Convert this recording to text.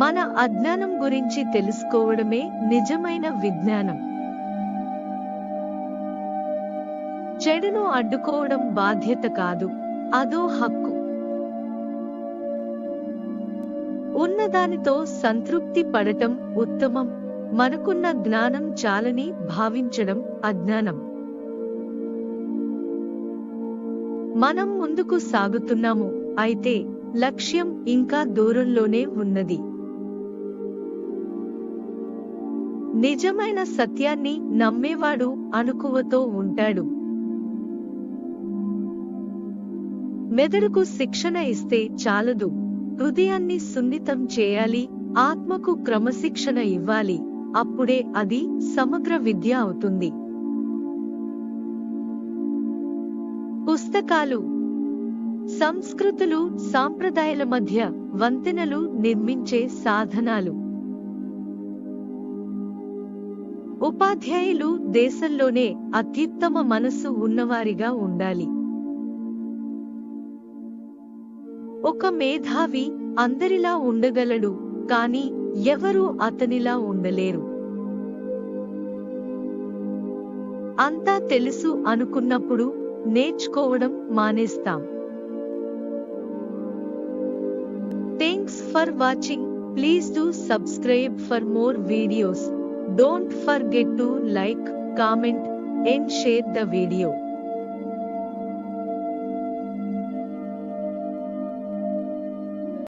మన అజ్ఞానం గురించి తెలుసుకోవడమే నిజమైన విజ్ఞానం. చెడును అడ్డుకోవడం బాధ్యత కాదు, అదో హక్కు. ఉన్నదానితో సంతృప్తి పడటం ఉత్తమం. మనకున్న జ్ఞానం చాలని భావించడం అజ్ఞానం. మనం ముందుకు సాగుతున్నాము, అయితే లక్ష్యం ఇంకా దూరంలోనే ఉన్నది. నిజమైన సత్యాన్ని నమ్మేవాడు అణకువతో ఉంటాడు. మెదడుకు శిక్షణ ఇస్తే చాలదు, హృదయాన్ని సున్నితం చేయాలి, ఆత్మకు క్రమశిక్షణ ఇవ్వాలి. అప్పుడే అది సమగ్ర విద్య అవుతుంది. పుస్తకాలు, సంస్కృతులు, సాంప్రదాయాల మధ్య వంతెనలు నిర్మించే సాధనాలు. ఉపాధ్యాయులు దేశంలోనే అత్యుత్తమ మనసు ఉన్నవారిగా ఉండాలి. ఒక మేధావి అందరిలా ఉండగలడు, కానీ ఎవరూ అతనిలా ఉండలేరు. అంతా తెలుసు అనుకున్నప్పుడు నేర్చుకోవడం మానేస్తాం. Thanks for watching. Please do subscribe for more videos. Don't forget to like, comment and share the video.